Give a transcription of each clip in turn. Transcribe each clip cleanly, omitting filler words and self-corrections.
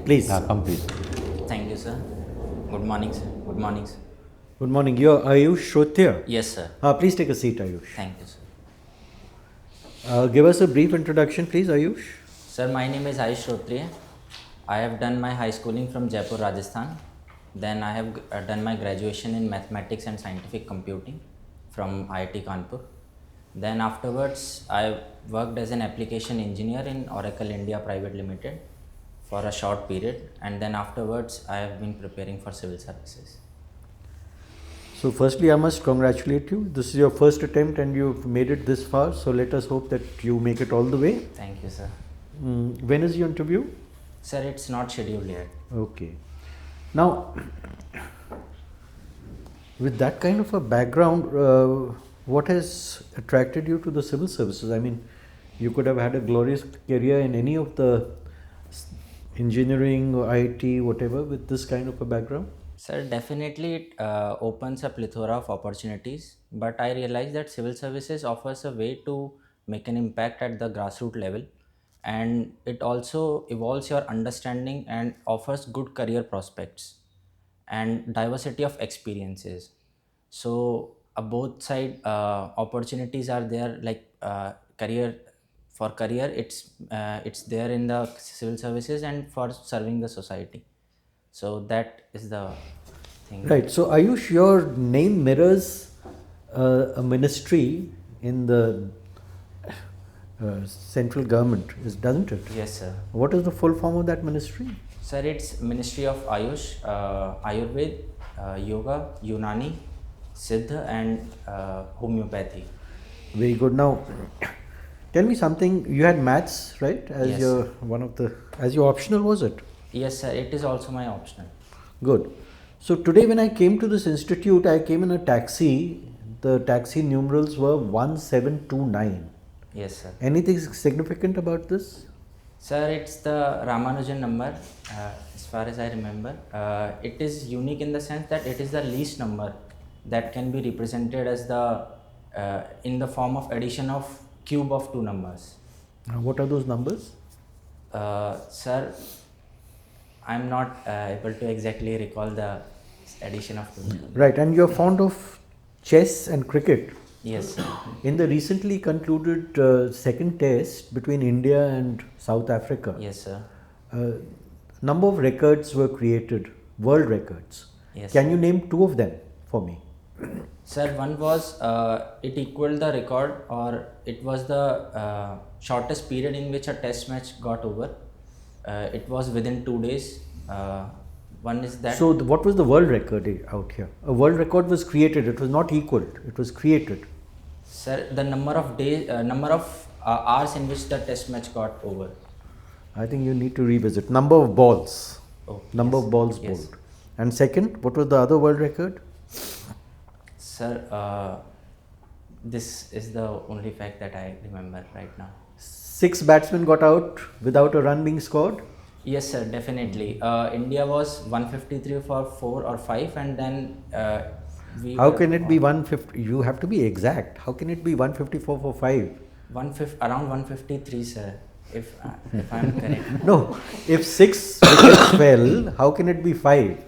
please. Come please. Thank you, sir. Good morning, sir. Good morning, sir. Good morning. You're Ayush Shrotriya. Yes, sir. Please take a seat, Ayush. Thank you, sir. Give us a brief introduction, please, Ayush. Sir, my name is Ayush Shrotriya. I have done my high schooling from Jaipur, Rajasthan. Then I have done my graduation in mathematics and scientific computing from IIT Kanpur. Then afterwards, I worked as an application engineer in Oracle India Private Limited for a short period. And then afterwards, I have been preparing for civil services. So firstly, I must congratulate you. This is your first attempt and you've made it this far. So let us hope that you make it all the way. Thank you, sir. When is your interview? Sir, it's not scheduled yet. Okay. Now, with that kind of a background, what has attracted you to the civil services? I mean, you could have had a glorious career in any of the engineering or IT, whatever, with this kind of a background. Sir, definitely it opens a plethora of opportunities, but I realize that civil services offers a way to make an impact at the grassroots level, and it also evolves your understanding and offers good career prospects and diversity of experiences. So both side opportunities are there, like career for career it's there in the civil services and for serving the society. So that is the thing. Right. So Ayush, your name mirrors a ministry in the central government, doesn't it? Yes, sir. What is the full form of that ministry? Sir, it's Ministry of Ayush, Ayurved, Yoga, Unani, Siddha and Homeopathy. Very good. Now, tell me something. You had maths, right? As Yes. your as your optional, was it? Yes, sir. It is also my optional. Good. So today when I came to this institute, I came in a taxi. The taxi numerals were 1729. Yes, sir. Anything significant about this? Sir, it's the Ramanujan number, as far as I remember. It is unique in the sense that it is the least number that can be represented as the in the form of addition of cube of two numbers. What are those numbers? Sir, I'm not able to exactly recall the addition of two numbers. Right, and you're fond of chess and cricket. Yes, sir. In the recently concluded second test between India and South Africa, Yes, sir. number of records were created, world records. Yes. Can you name two of them for me? Sir, one was it equaled the record, or it was the shortest period in which a test match got over. It was within 2 days. One is that. So, what was the world record out here? A world record was created. It was not equaled. It was created. Sir, the number of days, number of hours in which the test match got over. I think you need to revisit. Number of balls. Oh, Number yes, of balls yes. bowled. And second, what was the other world record? Sir, this is the only fact that I remember right now. 6 batsmen got out without a run being scored. Yes, sir, definitely. India was 153 for 4 or 5, and then we. How can it be 150? You have to be exact. How can it be 154 for 5? Around 153, sir, if I'm correct. No, if 6 wickets fell, how can it be 5?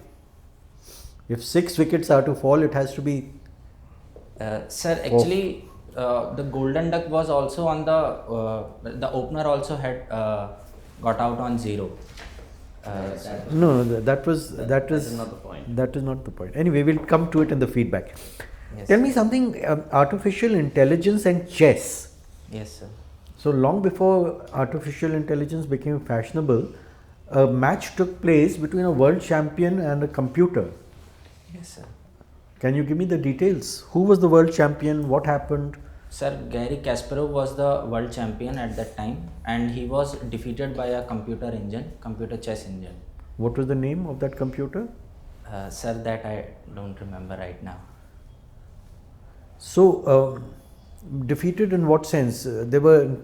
If 6 wickets are to fall, it has to be. Sir, actually, the Golden Duck was also on the opener also had got out on 0. No, that is not the point. That is not the point. Anyway, we'll come to it in the feedback. Yes. Tell me something. Artificial intelligence and chess. Yes, sir. So long before artificial intelligence became fashionable, a match took place between a world champion and a computer. Yes, sir. Can you give me the details? Who was the world champion? What happened? Sir, Garry Kasparov was the world champion at that time, and he was defeated by a computer chess engine. What was the name of that computer? Sir, that I don't remember right now. So, defeated in what sense? They were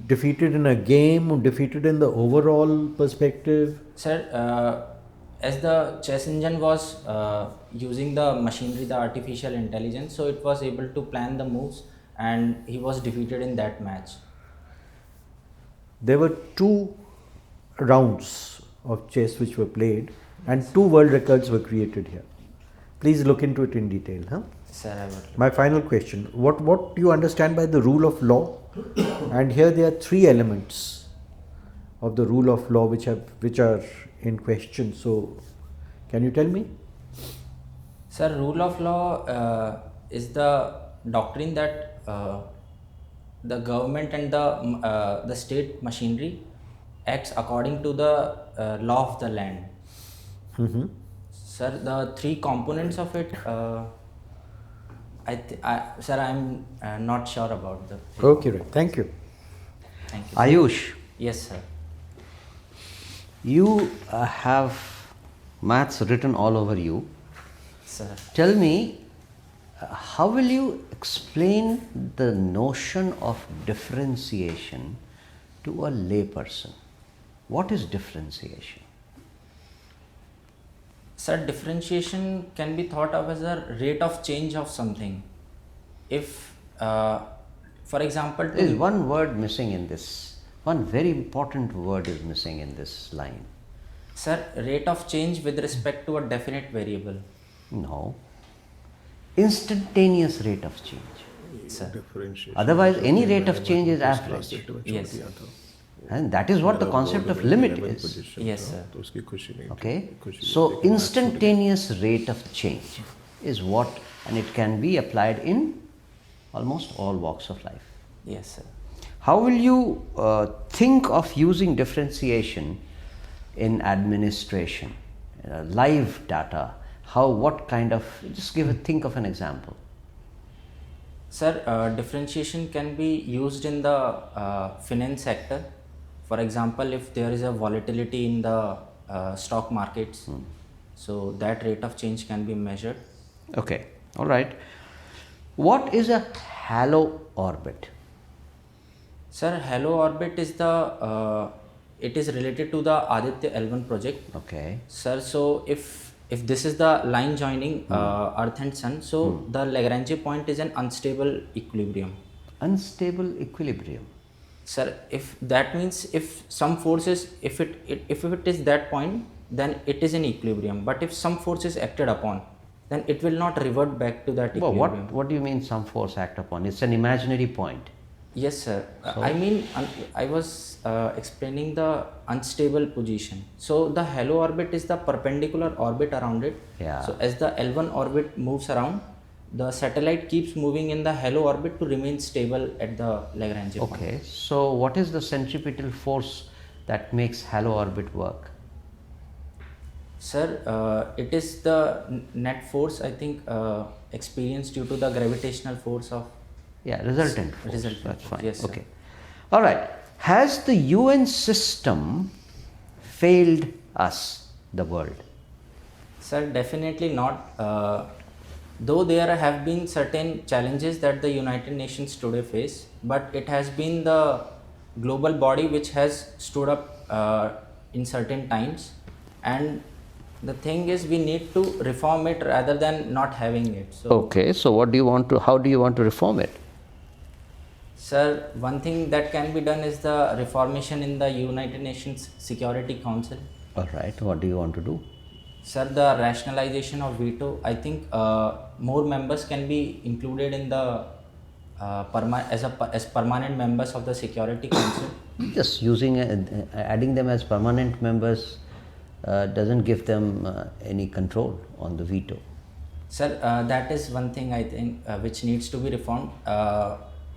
defeated in a game or defeated in the overall perspective? Sir, as the chess engine was using the machinery, the artificial intelligence, so it was able to plan the moves, and he was defeated in that match. There were 2 rounds of chess which were played, and 2 world records were created here. Please look into it in detail. Huh? Sir, I would. My final question: What do you understand by the rule of law? And here there are 3 elements of the rule of law which are in question. So, can you tell me? Sir, rule of law is the doctrine that the government and the state machinery acts according to the law of the land. Sir, the 3 components of it, sir, I'm not sure about the. Okay, right. Thank you. Thank you. Ayush, Yes, sir. you have maths written all over you. Sir. Tell me, how will you explain the notion of differentiation to a layperson? What is differentiation? Sir, differentiation can be thought of as a rate of change of something. If, for example, There is one word missing in this. One very important word is missing in this line. sir, rate of change with respect to a definite variable. No. Instantaneous rate of change. Sir. Otherwise, any rate of change is average. Yes. And that is what the concept of limit is. Yes, sir. Okay? So, instantaneous rate of change is what, and it can be applied in almost all walks of life. Yes, sir. How will you think of using differentiation in administration, live data? What kind of, just think of an example. Sir, differentiation can be used in the finance sector. For example, if there is a volatility in the stock markets, so that rate of change can be measured. Okay, all right. What is a halo orbit? Sir, halo orbit is it is related to the Aditya L1 project. Okay. Sir, so if this is the line joining Earth and Sun, so the Lagrange point is an unstable equilibrium. Unstable equilibrium. Sir, if that means if some forces, if it is that point, then it is in equilibrium. But if some force is acted upon, then it will not revert back to that Well, equilibrium. what do you mean some force act upon? It's an imaginary point. Yes, sir. I mean, I was explaining the unstable position. So the halo orbit is the perpendicular orbit around it. Yeah. So as the L1 orbit moves around, the satellite keeps moving in the halo orbit to remain stable at the Lagrange point. Okay. So what is the centripetal force that makes halo orbit work? Sir, it is the net force, I think, experienced due to the gravitational force of. Yeah, resultant force. Resultant That's force, fine. yes, sir. Okay. All right. Has the UN system failed us, the world? Sir, definitely not. Though there have been certain challenges that the United Nations today face, but it has been the global body which has stood up in certain times, and the thing is we need to reform it rather than not having it. So, Okay. So how do you want to reform it? sir, one thing that can be done is the reformation in the United Nations Security Council. All right. What do you want to do? Sir, the rationalization of veto, I think more members can be included in the as permanent members of the Security Council. Just adding them as permanent members doesn't give them any control on the veto. Sir, that is one thing I think which needs to be reformed.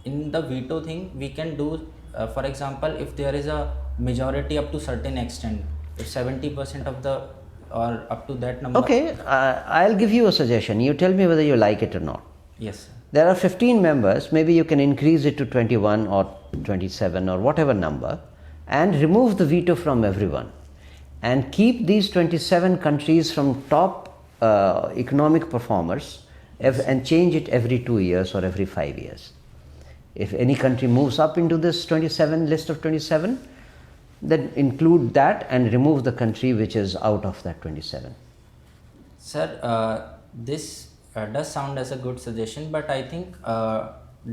In the veto thing, we can do, for example, if there is a majority up to certain extent, if 70% of the or up to that number. Okay, I'll give you a suggestion. You tell me whether you like it or not. Yes, sir. There are 15 members, maybe you can increase it to 21 or 27 or whatever number and remove the veto from everyone and keep these 27 countries from top economic performers and change it every 2 years or every 5 years. If any country moves up into this 27 list of 27, then include that and remove the country which is out of that 27. Sir, this does sound as a good suggestion, but I think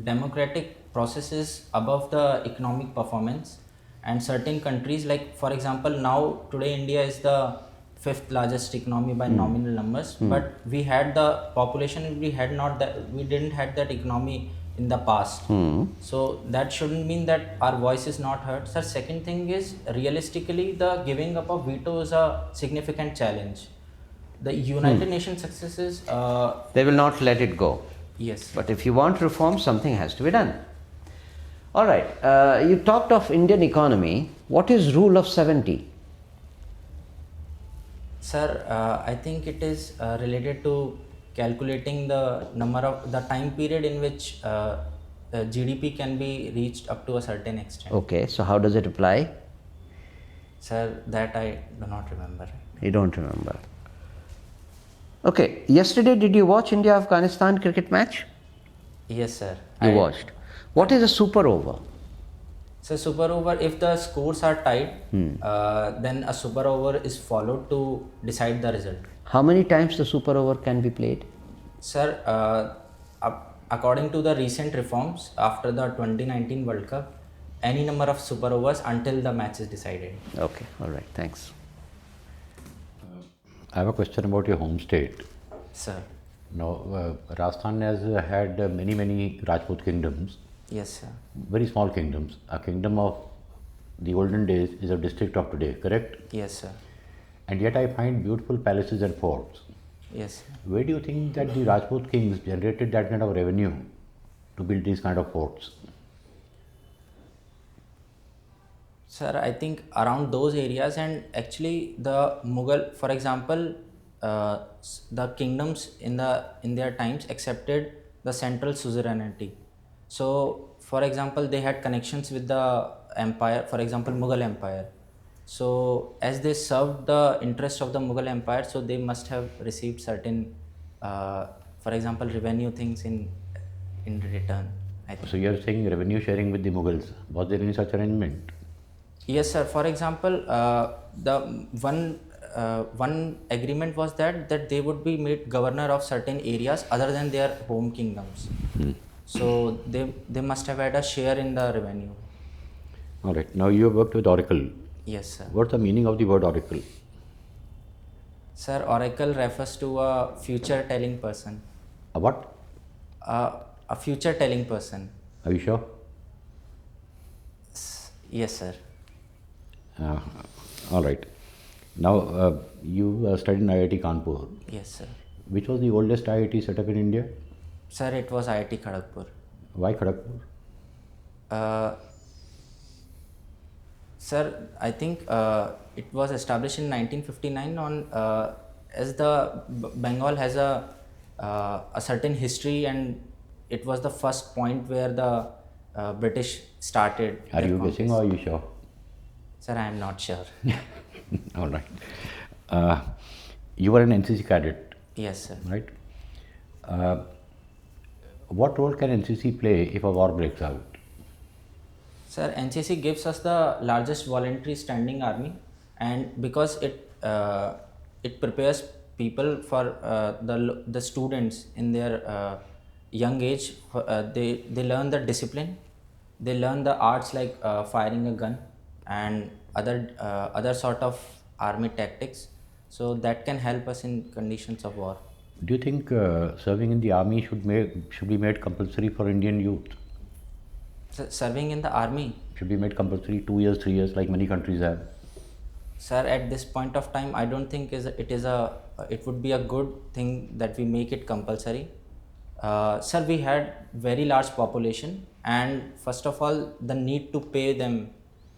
democratic process is above the economic performance. and certain countries, like for example, now today India is the fifth largest economy by nominal numbers, but we had the population, we didn't had that economy in the past. So that shouldn't mean that our voice is not heard. Sir, second thing is, realistically, the giving up of veto is a significant challenge. The United Nations successes, They will not let it go. yes. But if you want reform, something has to be done. All right. You talked of Indian economy. What is rule of 70? Sir, I think it is related to calculating the time period in which GDP can be reached up to a certain extent. Okay. So how does it apply? Sir, that I do not remember. You don't remember. Okay. Yesterday, did you watch India-Afghanistan cricket match? Yes, sir. You watched. What is a super over? So super over, if the scores are tied, then a super over is followed to decide the result. How many times the super over can be played? Sir, according to the recent reforms after the 2019 World Cup, any number of super overs until the match is decided. Okay. All right. Thanks. I have a question about your home state. Sir. Now, Rajasthan has had many Rajput kingdoms, Yes, sir. very small kingdoms. A kingdom of the olden days is a district of today, correct? Yes, sir. And yet I find beautiful palaces and forts. Yes, sir. Where do you think that the Rajput kings generated that kind of revenue to build these kind of forts? Sir, I think around those areas, and actually the Mughal, for example, the kingdoms in their times accepted the central suzerainty. So, for example, they had connections with the empire, for example, Mughal Empire. So, as they served the interest of the Mughal Empire, so they must have received certain, for example, revenue things in return, I think. So you are saying revenue sharing with the Mughals. Was there any such arrangement? Yes, sir. For example, the one agreement was that they would be made governor of certain areas other than their home kingdoms. So they must have had a share in the revenue. All right. Now you have worked with Oracle. Yes, sir. What's the meaning of the word Oracle? Sir, oracle refers to a future telling person. A what? A future telling person. Are you sure? Yes, sir. All right. Now you studied in IIT Kanpur. Yes, sir. Which was the oldest IIT set up in India? Sir, it was IIT Kharagpur. Why Kharagpur? Sir, I think it was established in 1959 on as the Bengal has a certain history, and it was the first point where the British started. Are their you conquest. guessing or are you sure? Sir, I am not sure. All right. You were an NCC cadet, Yes, sir. right? What role can NCC play if a war breaks out? Sir, NCC gives us the largest voluntary standing army, and because it prepares people for the students in their young age. They learn the discipline, they learn the arts like firing a gun and other sort of army tactics. So that can help us in conditions of war. Do you think serving in the army should be made compulsory for Indian youth? Serving in the army, Should be made compulsory 2 years, 3 years, like many countries have. sir, at this point of time, I don't think it would be a good thing that we make it compulsory. Sir, we had very large population, and first of all, the need to pay them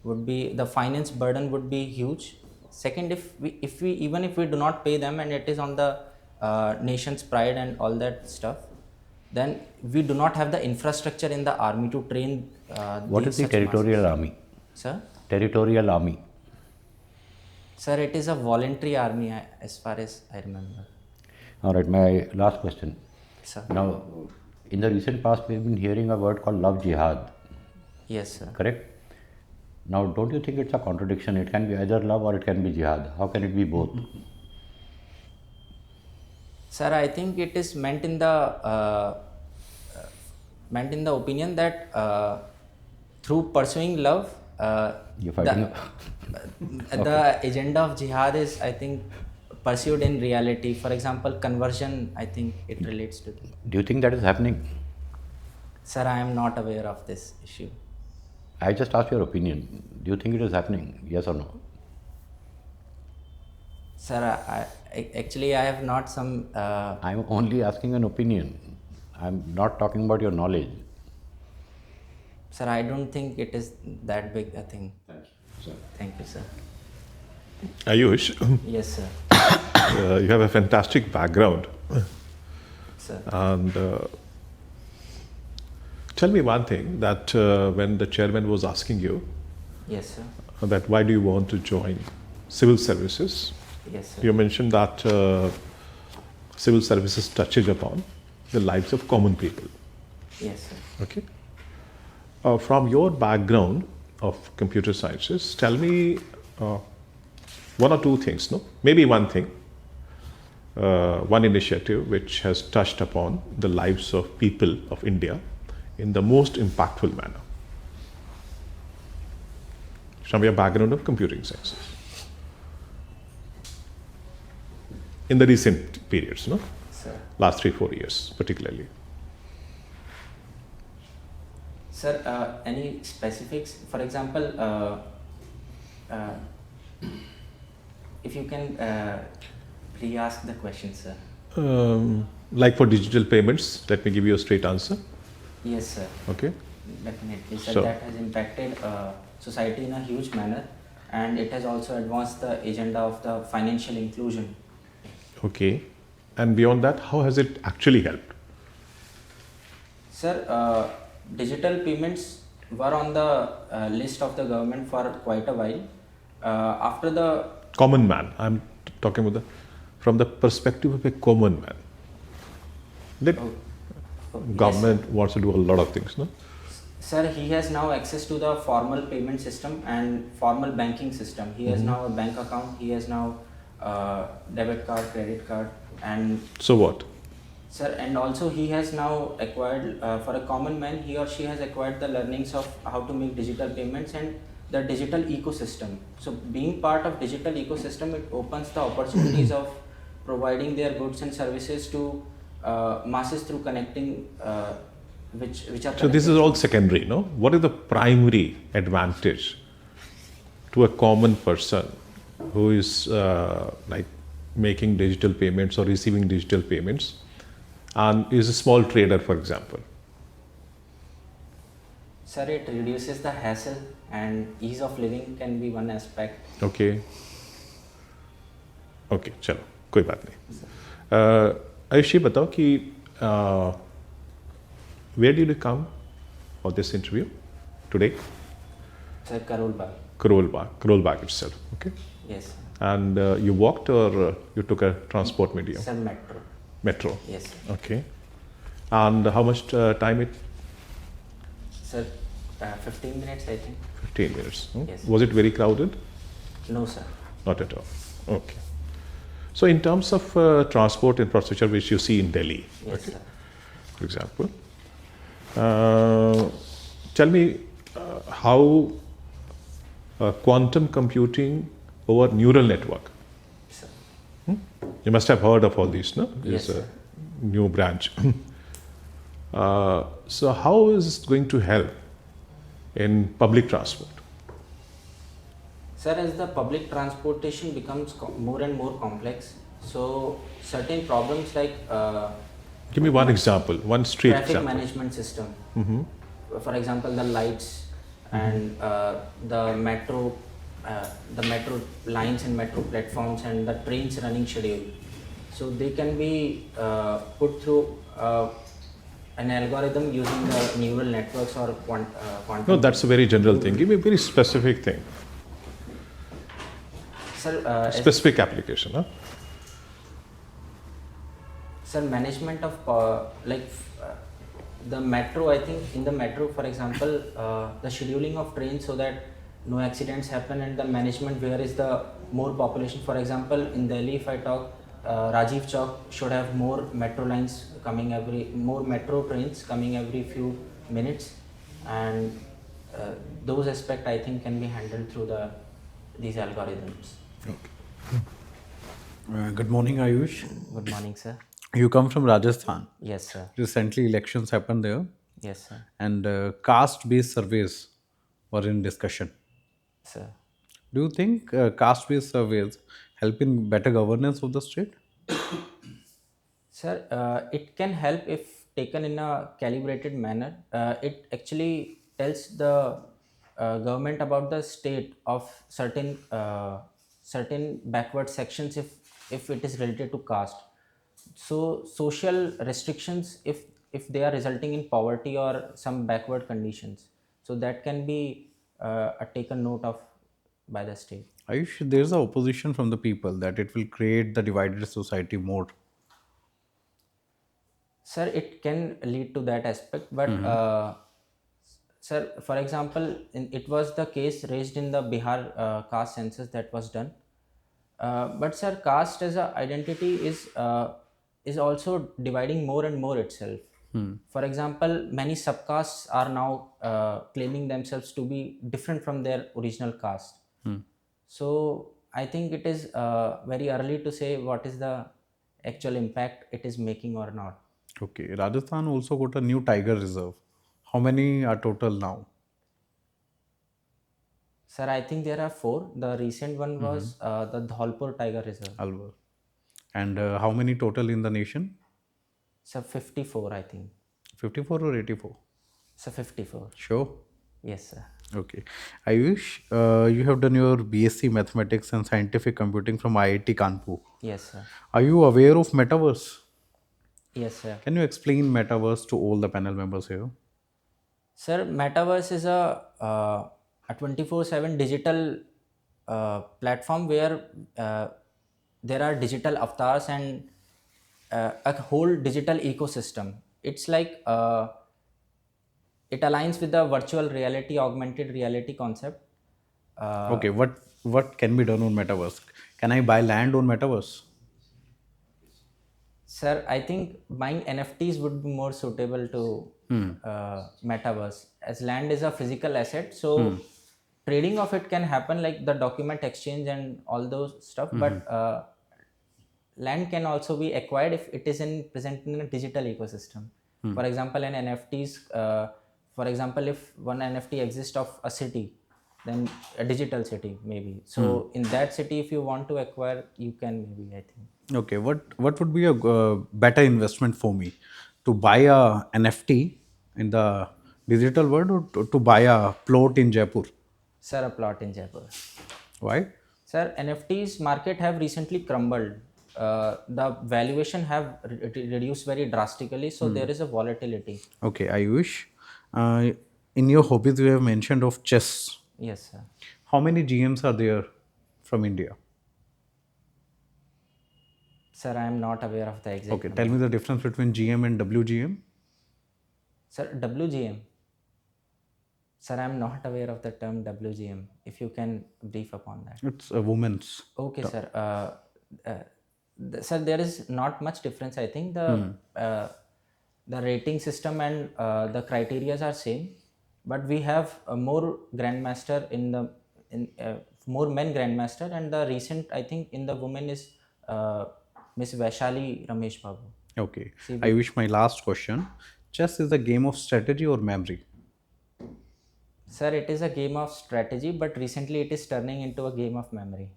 would be, the finance burden would be huge. Second, if we do not pay them, and it is on the nation's pride and all that stuff, then we do not have the infrastructure in the army to train. What is the territorial army? Sir? Territorial army. Sir, it is a voluntary army as far as I remember. All right, my last question. Sir? Now, in the recent past, we've been hearing a word called love jihad, Yes, sir. correct? Now, don't you think it's a contradiction? It can be either love or it can be jihad. How can it be both? Sir, I think it is meant in the opinion that through pursuing love, You're fighting. The agenda of jihad is, I think, pursued in reality. For example, conversion, I think it relates to that. Do you think that is happening? Sir, I am not aware of this issue. I just asked your opinion. Do you think it is happening? Yes or no? Sir, actually I have not some. I'm only asking an opinion. I'm not talking about your knowledge. Sir, I don't think it is that big a thing. Thank you, sir. Thank you, sir. Ayush, Yes, sir. you have a fantastic background. Sir. And tell me one thing, that when the chairman was asking you Yes, sir. that why do you want to join civil services, Yes, sir. you mentioned that civil services touches upon the lives of common people. Yes, sir. Okay. From your background of computer sciences, tell me one or two things, no? Maybe one thing, one initiative which has touched upon the lives of people of India in the most impactful manner. From your background of computing sciences. In the recent periods, no? Sir. Last 3-4 years, particularly. Sir, any specifics? For example, if you can re-ask the question, sir. Like for digital payments, let me give you a straight answer. Yes, sir. Okay. Definitely, sir. So- That has impacted society in a huge manner, and it has also advanced the agenda of the financial inclusion. Okay. And beyond that, how has it actually helped? Sir, digital payments were on the list of the government for quite a while. After the Common man. I'm talking about from the perspective of a common man. That government wants to do a lot of things, no? Sir, he has now access to the formal payment system and formal banking system. He has now a bank account. He has now debit card, credit card, and So what? sir, and also he has now acquired, for a common man, he or she has acquired the learnings of how to make digital payments and the digital ecosystem. So being part of digital ecosystem, it opens the opportunities of providing their goods and services to masses through connecting, which are. So this is all secondary, no? What is the primary advantage to a common person who is like making digital payments or receiving digital payments and is a small trader, for example? Sir, it reduces the hassle and ease of living can be one aspect. Okay. Okay, चलो कोई बात नहीं. आयुष, ये बताओ कि where did you come for this interview today? Sir, Karol Bagh. Karol Bagh itself. Okay. Yes, sir. And you walked or you took a transport medium? Sir, metro. Metro. Yes, sir. Okay. And how much time it? Sir, 15 minutes, I think. 15 minutes. Hmm? Yes. Was it very crowded? No, sir. Not at all. Okay. So in terms of transport infrastructure which you see in Delhi, Yes, sir. for example, tell me how quantum computing over neural network. Sir. You must have heard of all these, no? Yes, It's a sir. new branch. So how is it going to help in public transport? Sir, as the public transportation becomes more and more complex, so certain problems like Give me one example, one street traffic example. management system, for example, the lights and the metro lines and metro platforms and the trains running schedule. So they can be put through an algorithm using the neural networks or quantum. No, that's a very general thing. Give me a very specific thing, Sir, specific application. Huh? Sir, management of the metro, I think in the metro, for example, the scheduling of trains so that no accidents happen and the management where is the more population. For example, in Delhi, if I talk, Rajiv Chowk should have more metro metro trains coming every few minutes, and those aspects I think can be handled through these algorithms. Good morning, Ayush. Good morning, sir. You come from Rajasthan. Yes, sir. Recently, elections happened there, Yes, sir. and caste-based surveys were in discussion. Sir. Do you think caste-based surveys help in better governance of the state? Sir, it can help if taken in a calibrated manner. It actually tells the government about the state of certain backward sections if it is related to caste. So social restrictions if they are resulting in poverty or some backward conditions, so that can be taken note of by the state. Ayush, there's a opposition from the people that it will create the divided society more. Sir, it can lead to that aspect, but sir, for example, it was the case raised in the Bihar caste census that was done. But sir, caste as a identity is also dividing more and more itself. For example, many subcastes are now claiming themselves to be different from their original caste. So I think it is very early to say what is the actual impact it is making or not. Okay, Rajasthan also got a new tiger reserve. How many are total now? Sir, I think there are 4. The recent one was the Dholpur Tiger Reserve. Alwar. And how many total in the nation? Sir, 54, I think. 54 or 84? Sir, 54. Sure. Yes, sir. Okay. Ayush, you have done your BSc Mathematics and Scientific Computing from IIT Kanpur. Yes, sir. Are you aware of Metaverse? Yes, sir. Can you explain Metaverse to all the panel members here? Sir, Metaverse is a 24/7 digital platform where there are digital avatars and a whole digital ecosystem. It's like it aligns with the virtual reality, augmented reality concept. Okay, what can be done on Metaverse? Can I buy land on Metaverse? Sir, I think buying NFTs would be more suitable to Metaverse, as land is a physical asset. So trading of it can happen, like the document exchange and all those stuff. But land can also be acquired if it is present in a digital ecosystem. For example, in NFTs, for example, if one NFT exists of a city, then a digital city maybe. So in that city, if you want to acquire, you can maybe, I think. Okay, what would be a better investment for me? To buy a NFT in the digital world or to buy a plot in Jaipur? Sir, a plot in Jaipur. Why? Sir, NFTs market have recently crumbled. The valuation have reduced very drastically, so there is a volatility. Okay, Ayush, in your hobbies you have mentioned of chess. Yes, sir. How many GMs are there from India? Sir, I am not aware of the exact Okay, number. tell me the difference between GM and WGM. Sir, WGM. Sir, I am not aware of the term WGM. If you can brief upon that. It's a woman's. Okay, sir. Sir, there is not much difference. I think the rating system and the criterias are same, but we have more grandmaster more men grandmaster, and the recent, I think, in the women is Miss Vaishali Ramesh Babu. Okay, Ayush, my last question. Chess is a game of strategy or memory? Sir, it is a game of strategy, but recently it is turning into a game of memory.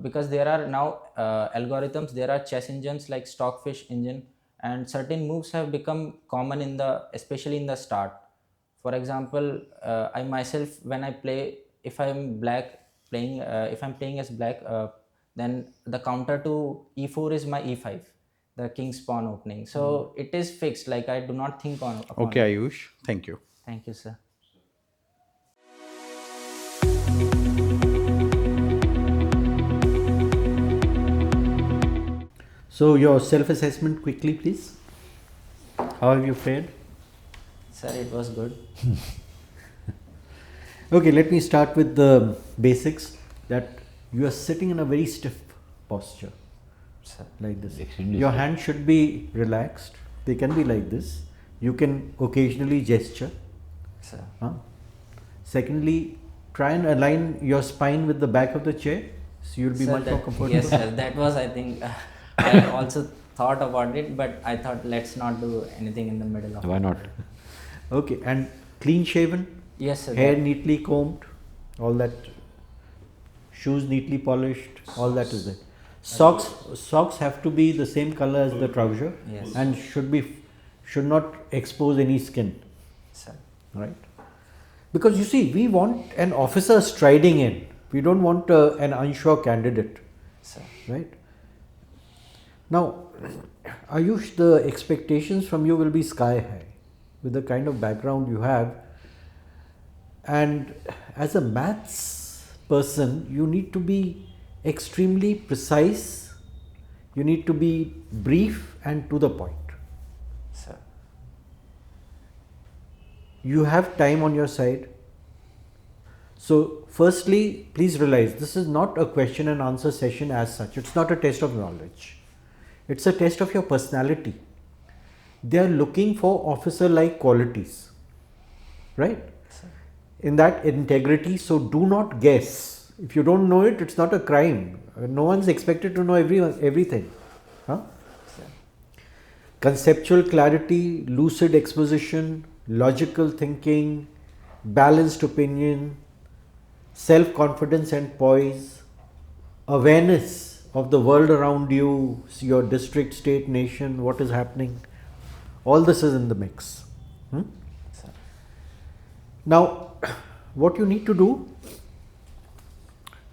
Because there are now algorithms, there are chess engines like Stockfish engine, and certain moves have become common especially in the start. For example, I myself, when I play, if I'm playing as black, then the counter to e4 is my e5, the king's pawn opening. So it is fixed. Like, I do not think upon Okay, it. Ayush, thank you. Thank you, sir. So your self-assessment quickly, please. How have you fared? Sir, it was good. Okay, let me start with the basics. That you are sitting in a very stiff posture, Sir. like this. Extremely Your stiff. hands should be relaxed. They can be like this. You can occasionally gesture. Sir. Huh? Secondly, try and align your spine with the back of the chair, so you'll be Sir, much more comfortable. yes, sir. That was, I think, I also thought about it, but I thought let's not do anything in the middle of Why it. not? Okay, and clean shaven, Yes, sir. hair that- neatly combed, all that, shoes neatly polished, all that is there. Socks have to be the same color as the trouser, Yes. and should not expose any skin, Sir. right? Because you see, we want an officer striding in. We don't want an unsure candidate, Sir. right? Now, Ayush, the expectations from you will be sky high with the kind of background you have. And as a maths person, you need to be extremely precise, you need to be brief and to the point. Sir. You have time on your side. So, firstly, please realize this is not a question and answer session as such. It's not a test of knowledge. It's a test of your personality. They are looking for officer-like qualities, right? In that integrity. So, do not guess. If you don't know it, it's not a crime. No one's expected to know everything. Huh? Conceptual clarity, lucid exposition, logical thinking, balanced opinion, self-confidence and poise, awareness of the world around you, your district, state, nation, what is happening. All this is in the mix. Now, what you need to do,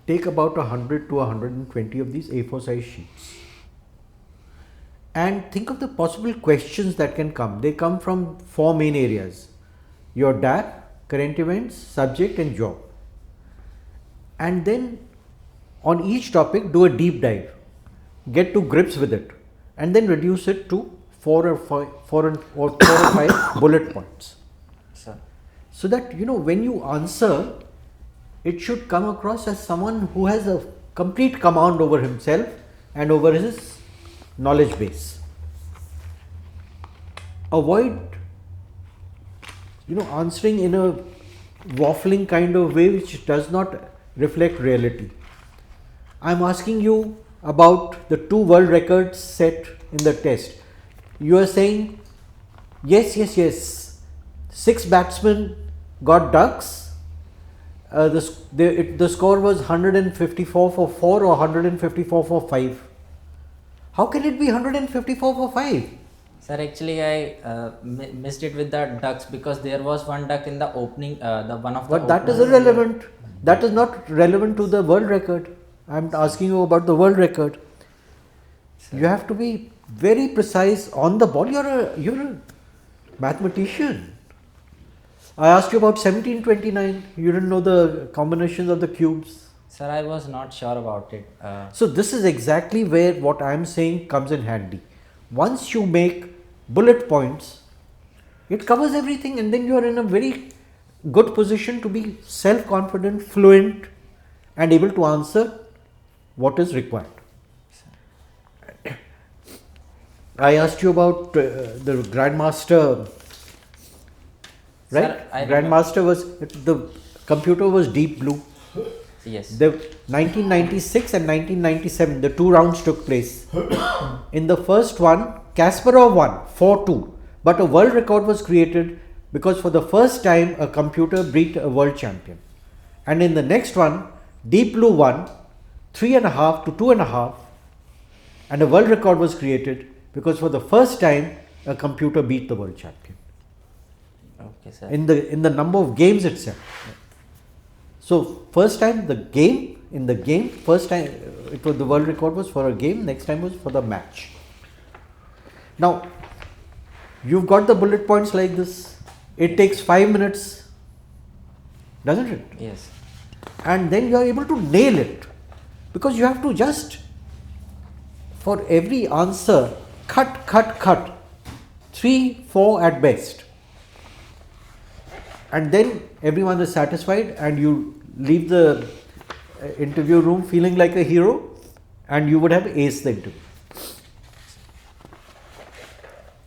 take about 100 to 120 of these A4 size sheets and think of the possible questions that can come. They come from 4 main areas: your DAP, current events, subject and job. And then on each topic do a deep dive, get to grips with it, and then reduce it to 4 or 5 bullet points. Sir. So that when you answer, it should come across as someone who has a complete command over himself and over his knowledge base. Avoid answering in a waffling kind of way which does not reflect reality. I am asking you about the 2 world records set in the test. You are saying yes, 6 batsmen got ducks. The score was 154 for 4 or 154 for 5. How can it be 154 for 5? Sir, actually, I missed it with the ducks because there was one duck in the opening, the one of the. But that is openers. irrelevant. That is not relevant to the world record. I am asking you about the world record. You have to be very precise on the ball. You're a mathematician. I asked you about 1729. You didn't know the combinations of the cubes. Sir, I was not sure about it. So this is exactly where what I am saying comes in handy. Once you make bullet points, it covers everything, and then you are in a very good position to be self-confident, fluent, and able to answer what is required. I asked you about the Grandmaster, right? Sir, I Grandmaster the computer was deep blue. Yes. The 1996 and 1997, the 2 rounds took place. In the first one, Kasparov won 4-2, but a world record was created because for the first time a computer beat a world champion. And in the next one, Deep Blue won 3.5 to 2.5, and a world record was created because for the first time a computer beat the world champion Okay, sir. in the number of games itself. So first time first time it was the world record was for a game, next time was for the match. Now you've got the bullet points like this. It takes 5 minutes, doesn't it? Yes. And then you are able to nail it, because you have to just, for every answer, cut 3-4 at best, and then everyone is satisfied and you leave the interview room feeling like a hero, and you would have aced the interview.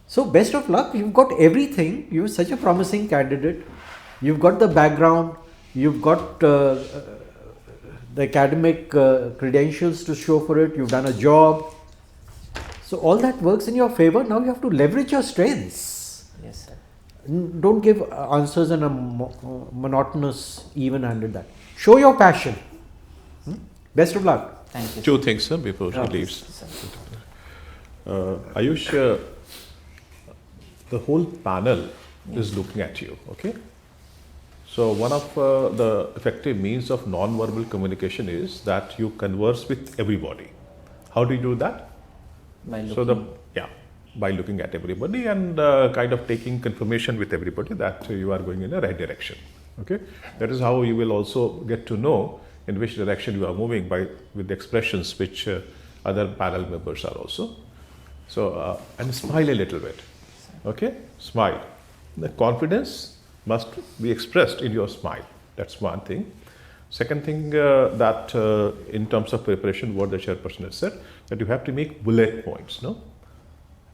So best of luck. You've got everything. You're such a promising candidate. You've got the background, you've got the academic credentials to show for it, you've done a job. So all that works in your favor. Now you have to leverage your strengths. Yes, sir. Don't give answers in a monotonous, even-handed that. Show your passion. Best of luck. Thank you. Two things, sir, before she leaves. Sir. Ayush, the whole panel is looking at you, okay? So one of the effective means of non-verbal communication is that you converse with everybody. How do you do that? By looking, So by looking at everybody and kind of taking confirmation with everybody that you are going in the right direction. Okay, that is how you will also get to know in which direction you are moving with the expressions which other panel members are also. So and smile a little bit. Okay, smile. The confidence must be expressed in your smile. That's one thing. Second thing that in terms of preparation, what the chairperson has said, that you have to make bullet points, no?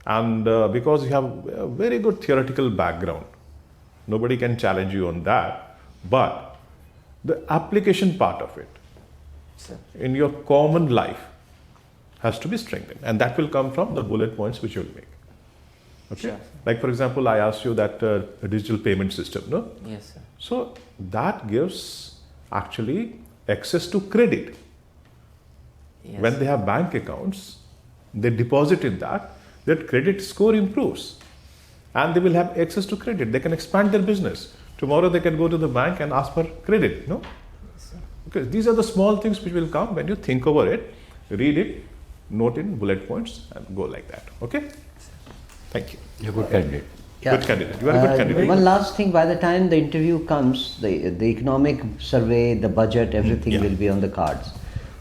And because you have a very good theoretical background, nobody can challenge you on that. But the application part of it in your common life has to be strengthened, and that will come from the bullet points which you will make. Okay, Sure. like for example, I asked you that a digital payment system, no? yes, sir. So that gives actually access to credit. Yes. When they have bank accounts, they deposit in that credit score improves and they will have access to credit. They can expand their business. Tomorrow they can go to the bank and ask for credit, no? Okay, these are the small things which will come when you think over it, read it, note in bullet points and go like that. Okay? Thank you. You're a good candidate. Good candidate. You are a good candidate. One last thing, by the time the interview comes, the economic survey, the budget, everything will be on the cards.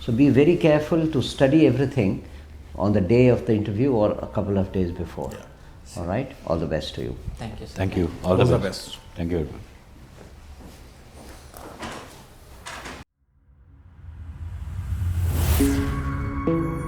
So be very careful to study everything on the day of the interview or a couple of days before. All right? All the best to you. Thank you, sir. Thank you. All the best. Thank you, everyone.